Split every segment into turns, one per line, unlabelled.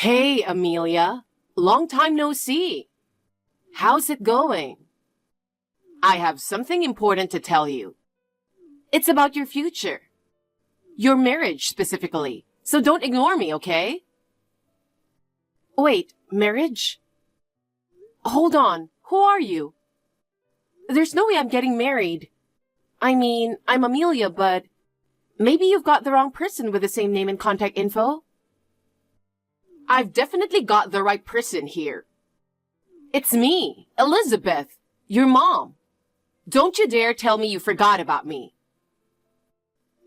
Hey, Amelia. Long time no see. How's it going? I have something important to tell you. It's about your future. Your marriage specifically. So don't ignore me, okay? Wait, marriage? Hold on. Who are you? There's no way I'm getting married. I mean, I'm Amelia, but maybe you've got the wrong person with the same name and contact info. I've definitely got the right person here. It's me, Elizabeth, your mom. Don't you dare tell me you forgot about me.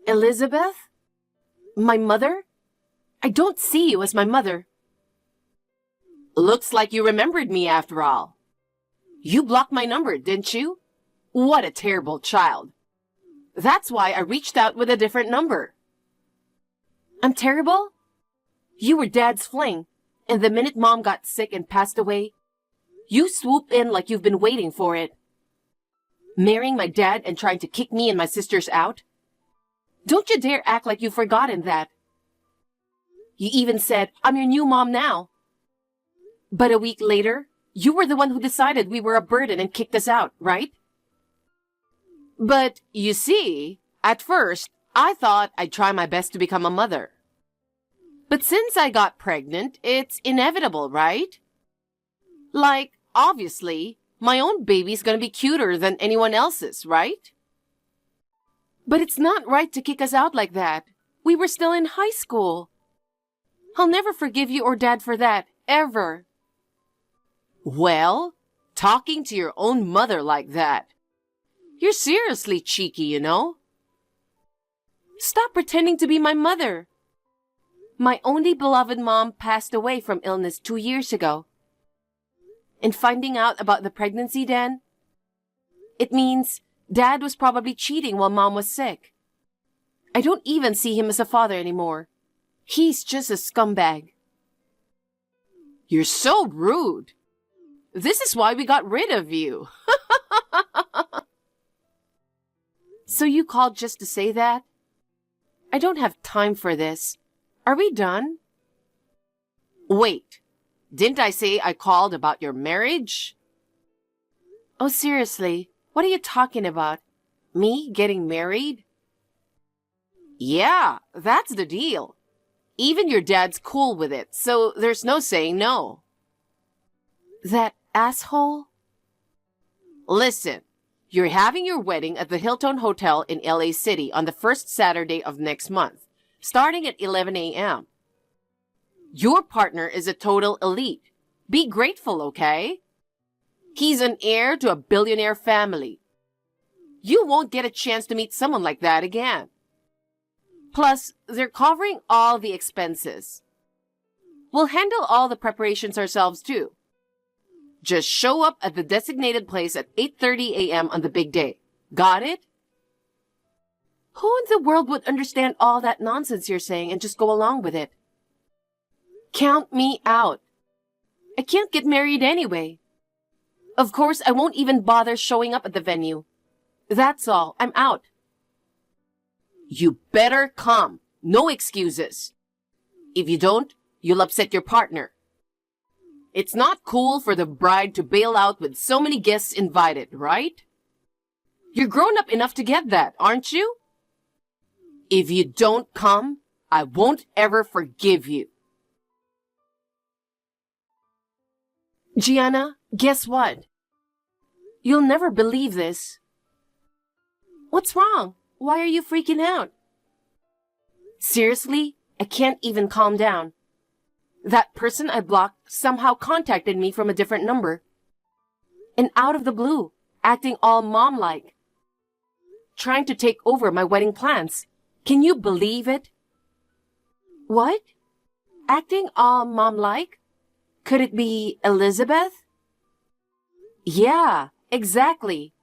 Elizabeth? My mother? I don't see you as my mother. Looks like you remembered me after all. You blocked my number, didn't you? What a terrible child. That's why I reached out with a different number. I'm terrible? You were Dad's fling, and the minute Mom got sick and passed away, you swooped in like you've been waiting for it. Marrying my dad and trying to kick me and my sisters out? Don't you dare act like you've forgotten that. You even said, I'm your new mom now. But a week later, you were the one who decided we were a burden and kicked us out, right? But, you see, at first, I thought I'd try my best to become a mother. But since I got pregnant, it's inevitable, right? Like, obviously, my own baby's gonna be cuter than anyone else's, right? But it's not right to kick us out like that. We were still in high school. I'll never forgive you or Dad for that, ever. Well, talking to your own mother like that. You're seriously cheeky, you know? Stop pretending to be my mother. My only beloved mom passed away from illness 2 years ago. And finding out about the pregnancy then, it means Dad was probably cheating while Mom was sick. I don't even see him as a father anymore. He's just a scumbag. You're so rude. This is why we got rid of you. So you called just to say that? I don't have time for this. Are we done? Wait, didn't I say I called about your marriage? Oh, seriously, what are you talking about? Me getting married? Yeah, that's the deal. Even your dad's cool with it, so there's no saying no. That asshole? Listen, you're having your wedding at the Hilton Hotel in LA City on the first Saturday of next month, starting at 11 a.m. Your partner is a total elite. Be grateful, okay? He's an heir to a billionaire family. You won't get a chance to meet someone like that again. Plus, they're covering all the expenses. We'll handle all the preparations ourselves too. Just show up at the designated place at 8:30 a.m. on the big day. Got it? Who in the world would understand all that nonsense you're saying and just go along with it? Count me out. I can't get married anyway. Of course, I won't even bother showing up at the venue. That's all. I'm out. You better come. No excuses. If you don't, you'll upset your partner. It's not cool for the bride to bail out with so many guests invited, right? You're grown up enough to get that, aren't you? If you don't come, I won't ever forgive you. Gianna, guess what? You'll never believe this. What's wrong? Why are you freaking out? Seriously, I can't even calm down. That person I blocked somehow contacted me from a different number. And out of the blue, acting all mom-like. Trying to take over my wedding plans. Can you believe it? What? Acting all mom-like? Could it be Elizabeth? Yeah, exactly.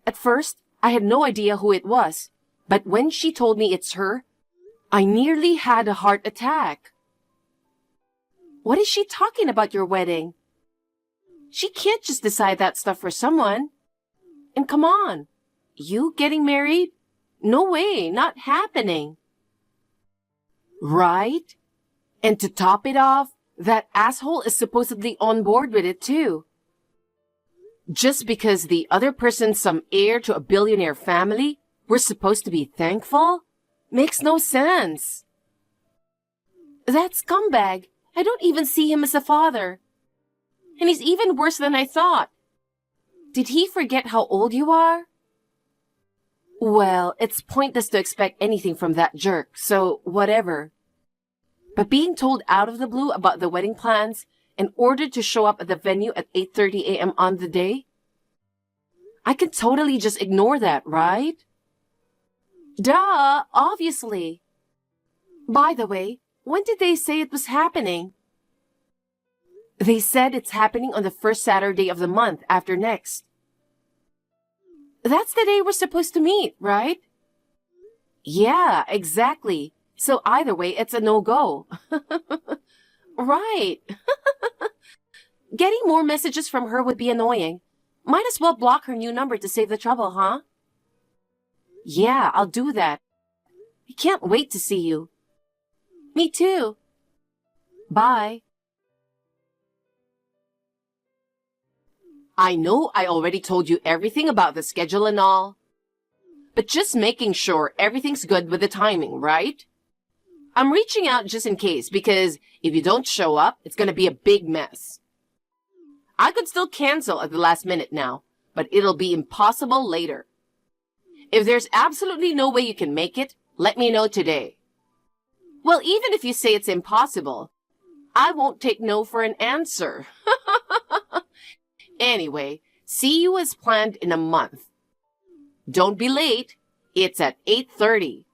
At first, I had no idea who it was. But when she told me it's her, I nearly had a heart attack. What is she talking about your wedding? She can't just decide that stuff for someone. And come on, you getting married? No way, not happening. Right? And to top it off, That asshole is supposedly on board with it too. Just because the other person's some heir to a billionaire family, we're supposed to be thankful? Makes no sense. That scumbag, I don't even see him as a father. And he's even worse than I thought. Did he forget how old you are? Well, it's pointless to expect anything from that jerk, so whatever. But being told out of the blue about the wedding plans and ordered to show up at the venue at 8:30 a.m. on the day? I can totally just ignore that, right? Duh, obviously. By the way, when did they say it was happening? They said it's happening on the first Saturday of the month after next. That's the day we're supposed to meet, right? Yeah, exactly. So either way, it's a no-go. Right. Getting more messages from her would be annoying. Might as well block her new number to save the trouble, huh? Yeah, I'll do that. I can't wait to see you. Me too. Bye. I know I already told you everything about the schedule and all, but just making sure everything's good with the timing, right? I'm reaching out just in case, because if you don't show up, it's going to be a big mess. I could still cancel at the last minute now, but it'll be impossible later. If there's absolutely no way you can make it, let me know today. Well, even if you say it's impossible, I won't take no for an answer. Anyway, see you as planned in a month. Don't be late. It's at 8:30.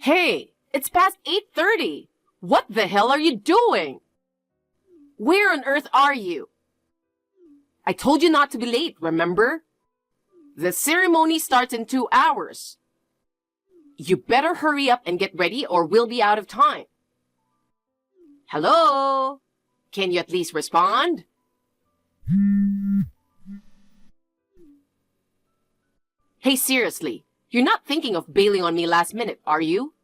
Hey, it's past 8:30. What the hell are you doing? Where on earth are you? I told you not to be late, remember? The ceremony starts in 2 hours. You better hurry up and get ready or we'll be out of time. Hello? Can you at least respond? Hey, seriously, you're not thinking of bailing on me last minute, are you?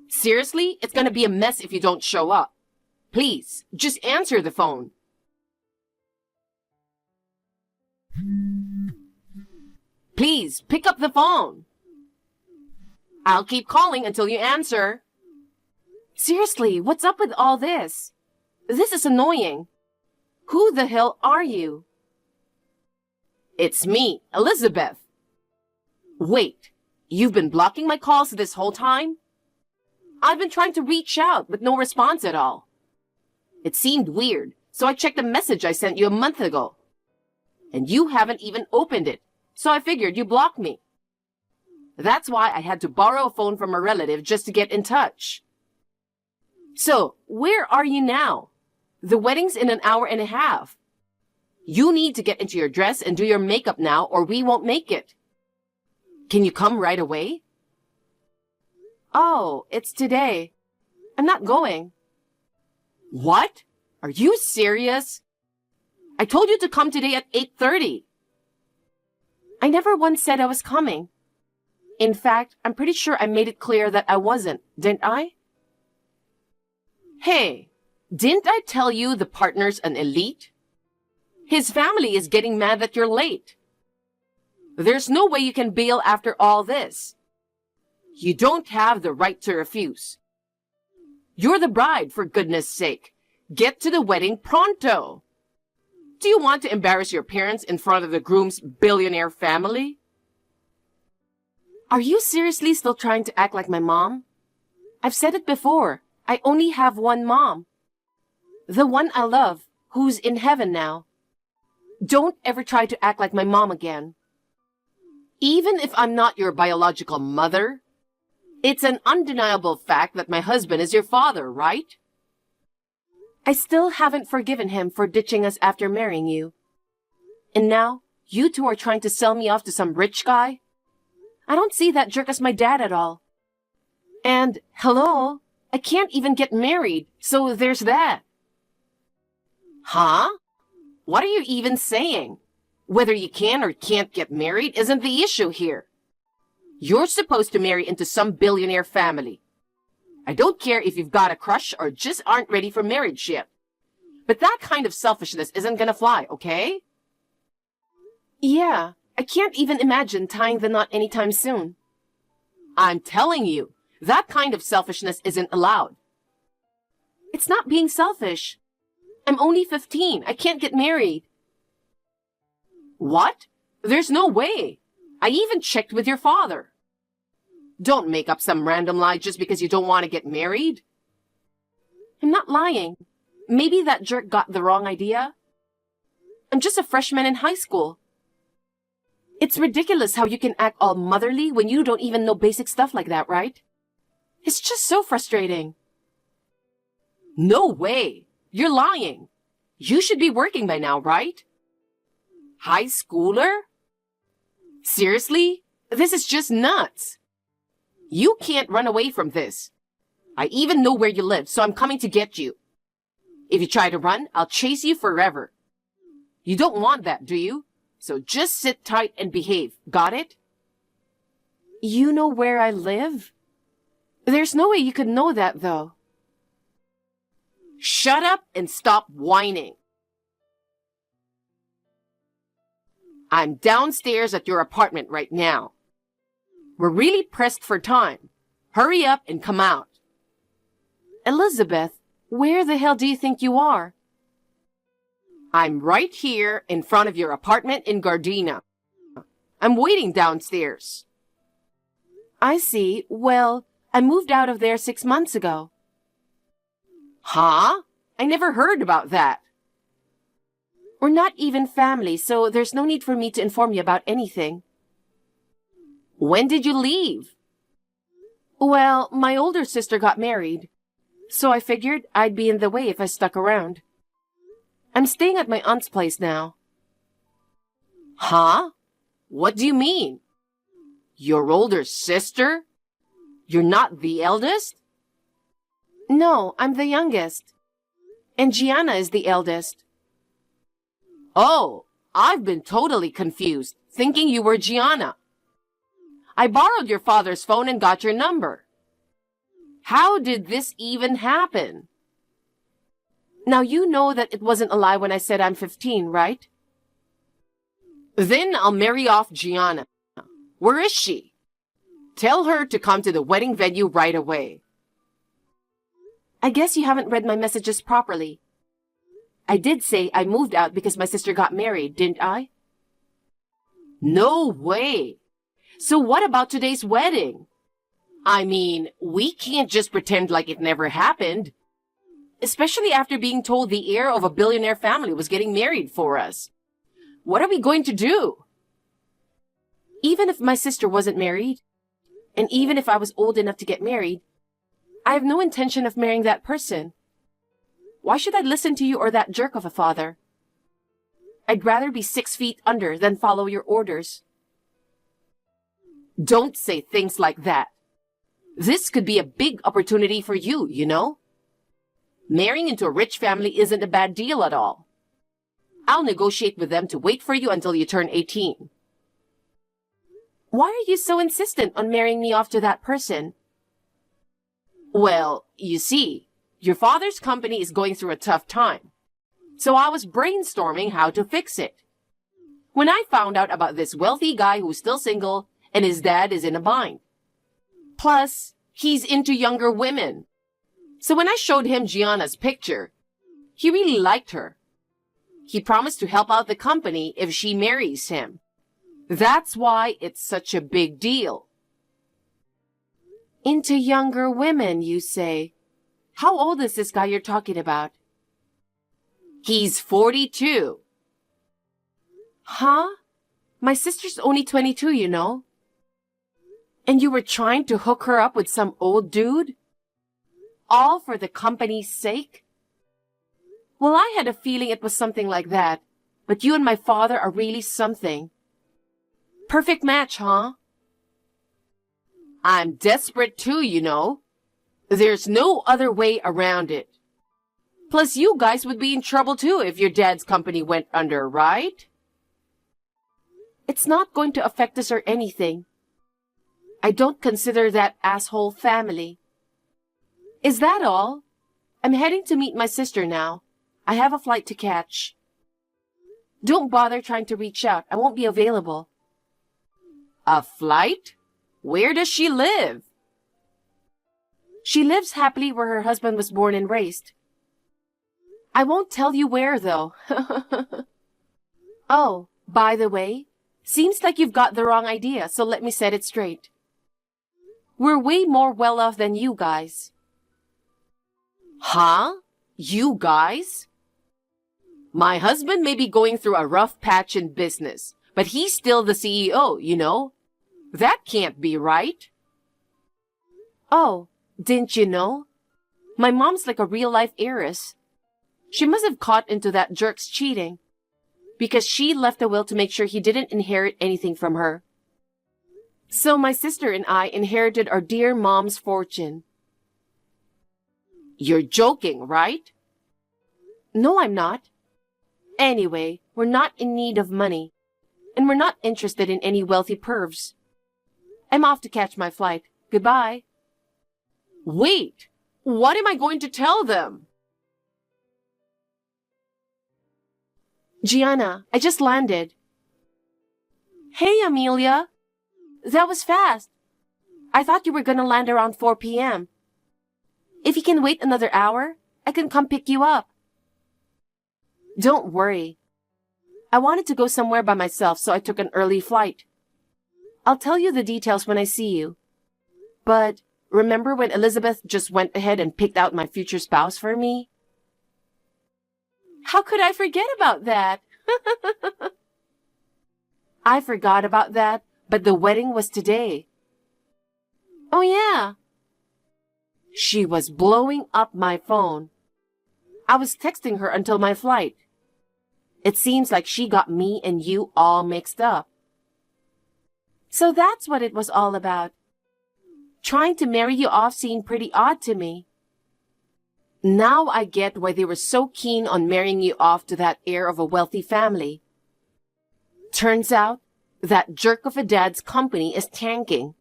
Seriously, it's gonna be a mess if you don't show up. Please, just answer the phone. Please, pick up the phone. I'll keep calling until you answer. Seriously, what's up with all this? This is annoying. Who the hell are you? It's me, Elizabeth. Wait, you've been blocking my calls this whole time? I've been trying to reach out, but no response at all. It seemed weird, so I checked the message I sent you a month ago. And you haven't even opened it, so I figured you blocked me. That's why I had to borrow a phone from a relative just to get in touch. So, where are you now? The wedding's in an hour and a half. You need to get into your dress and do your makeup now or we won't make it. Can you come right away? Oh, it's today. I'm not going. What? Are you serious? I told you to come today at 8:30. I never once said I was coming. In fact, I'm pretty sure I made it clear that I wasn't, didn't I? Hey, didn't I tell you the partner's an elite? His family is getting mad that you're late. There's no way you can bail after all this. You don't have the right to refuse. You're the bride, for goodness sake. Get to the wedding pronto. Do you want to embarrass your parents in front of the groom's billionaire family? Are you seriously still trying to act like my mom? I've said it before. I only have one mom. The one I love, who's in heaven now. Don't ever try to act like my mom again. Even if I'm not your biological mother, it's an undeniable fact that my husband is your father, right? I still haven't forgiven him for ditching us after marrying you. And now, you two are trying to sell me off to some rich guy? I don't see that jerk as my dad at all. And, hello, I can't even get married, so there's that. Huh? What are you even saying? Whether you can or can't get married isn't the issue here. You're supposed to marry into some billionaire family. I don't care if you've got a crush or just aren't ready for marriage yet. But that kind of selfishness isn't gonna fly, okay? Yeah, I can't even imagine tying the knot anytime soon. I'm telling you, that kind of selfishness isn't allowed. It's not being selfish. I'm only 15. I can't get married. What? There's no way. I even checked with your father. Don't make up some random lie just because you don't want to get married. I'm not lying. Maybe that jerk got the wrong idea. I'm just a freshman in high school. It's ridiculous how you can act all motherly when you don't even know basic stuff like that, right? It's just so frustrating. No way. You're lying. You should be working by now, right? High schooler? Seriously? This is just nuts. You can't run away from this. I even know where you live, so I'm coming to get you. If you try to run, I'll chase you forever. You don't want that, do you? So just sit tight and behave. Got it? You know where I live? There's no way you could know that, though. Shut up and stop whining. I'm downstairs at your apartment right now. We're really pressed for time. Hurry up and come out. Elizabeth, where the hell do you think you are? I'm right here in front of your apartment in Gardena. I'm waiting downstairs. I see. Well, I moved out of there 6 months ago. Huh? I never heard about that. We're not even family, so there's no need for me to inform you about anything. When did you leave? Well, my older sister got married, so I figured I'd be in the way if I stuck around. I'm staying at my aunt's place now. Huh? What do you mean? Your older sister? You're not the eldest? No, I'm the youngest. And Gianna is the eldest. Oh, I've been totally confused, thinking you were Gianna. I borrowed your father's phone and got your number. How did this even happen? Now you know that it wasn't a lie when I said I'm 15, right? Then I'll marry off Gianna. Where is she? Tell her to come to the wedding venue right away. I guess you haven't read my messages properly. I did say I moved out because my sister got married, didn't I? No way. So what about today's wedding? I mean, we can't just pretend like it never happened. Especially after being told the heir of a billionaire family was getting married for us. What are we going to do? Even if my sister wasn't married, and even if I was old enough to get married, I have no intention of marrying that person. Why should I listen to you or that jerk of a father? I'd rather be 6 feet under than follow your orders. Don't say things like that. This could be a big opportunity for you, you know? Marrying into a rich family isn't a bad deal at all. I'll negotiate with them to wait for you until you turn 18. Why are you so insistent on marrying me off to that person? Well, you see, your father's company is going through a tough time. So I was brainstorming how to fix it. When I found out about this wealthy guy who's still single and his dad is in a bind. Plus, he's into younger women. So when I showed him Gianna's picture, he really liked her. He promised to help out the company if she marries him. That's why it's such a big deal. Into younger women, you say? How old is this guy you're talking about? He's 42. Huh? My sister's only 22, you know. And you were trying to hook her up with some old dude? All for the company's sake? Well, I had a feeling it was something like that, but you and my father are really something. Perfect match, huh? I'm desperate too, you know. There's no other way around it. Plus, you guys would be in trouble too if your dad's company went under, right? It's not going to affect us or anything. I don't consider that asshole family. Is that all? I'm heading to meet my sister now. I have a flight to catch. Don't bother trying to reach out. I won't be available. A flight? Where does she live? She lives happily where her husband was born and raised. I won't tell you where, though. Oh, by the way, seems like you've got the wrong idea, so let me set it straight. We're way more well off than you guys. Huh? You guys? My husband may be going through a rough patch in business, but he's still the CEO, you know? That can't be right. Oh, didn't you know? My mom's like a real-life heiress. She must have caught into that jerk's cheating, because she left a will to make sure he didn't inherit anything from her. So my sister and I inherited our dear mom's fortune. You're joking, right? No, I'm not. Anyway, we're not in need of money, and we're not interested in any wealthy pervs. I'm off to catch my flight. Goodbye. Wait, what am I going to tell them? Gianna, I just landed. Hey, Amelia. That was fast. I thought you were gonna land around 4 p.m. If you can wait another hour, I can come pick you up. Don't worry. I wanted to go somewhere by myself, so I took an early flight. I'll tell you the details when I see you. But remember when Elizabeth just went ahead and picked out my future spouse for me? How could I forget about that? I forgot about that, but the wedding was today. Oh yeah. She was blowing up my phone. I was texting her until my flight. It seems like she got me and you all mixed up. So that's what it was all about. Trying to marry you off seemed pretty odd to me. Now I get why they were so keen on marrying you off to that heir of a wealthy family. Turns out, that jerk of a dad's company is tanking.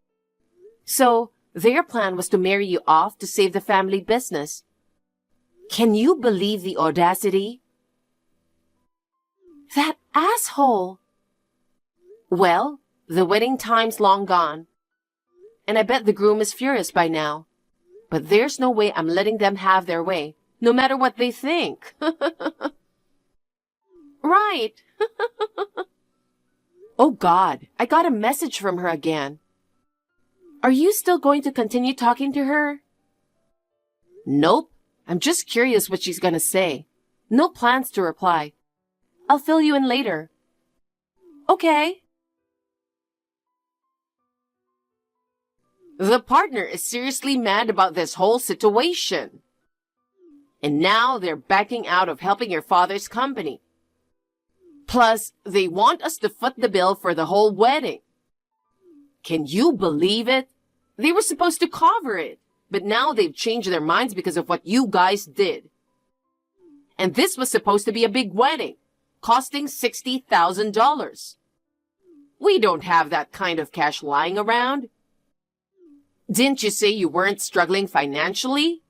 So, their plan was to marry you off to save the family business. Can you believe the audacity? That asshole! Well, the wedding time's long gone. And I bet the groom is furious by now. But there's no way I'm letting them have their way, no matter what they think. Right. Oh God, I got a message from her again. Are you still going to continue talking to her? Nope. I'm just curious what she's gonna say. No plans to reply. I'll fill you in later. Okay. The partner is seriously mad about this whole situation. And now they're backing out of helping your father's company. Plus, they want us to foot the bill for the whole wedding. Can you believe it? They were supposed to cover it, but now they've changed their minds because of what you guys did. And this was supposed to be a big wedding, costing $60,000. We don't have that kind of cash lying around. Didn't you say you weren't struggling financially?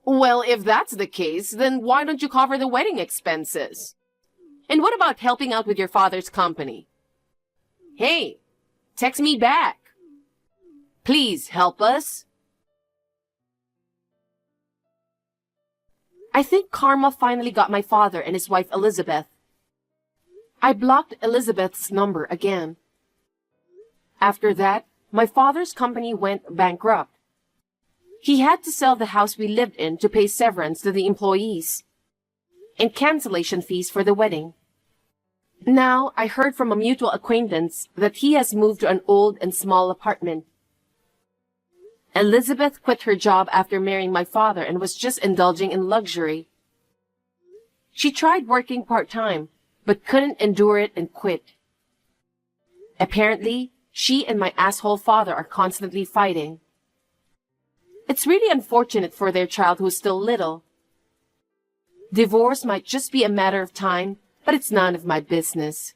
Well, if that's the case, then why don't you cover the wedding expenses? And what about helping out with your father's company? Hey, text me back. Please help us. I think karma finally got my father and his wife Elizabeth. I blocked Elizabeth's number again. After that, my father's company went bankrupt. He had to sell the house we lived in to pay severance to the employees and cancellation fees for the wedding. Now, I heard from a mutual acquaintance that he has moved to an old and small apartment. Elizabeth quit her job after marrying my father and was just indulging in luxury. She tried working part-time, but couldn't endure it and quit. Apparently, she and my asshole father are constantly fighting. It's really unfortunate for their child who's still little. Divorce might just be a matter of time, but it's none of my business.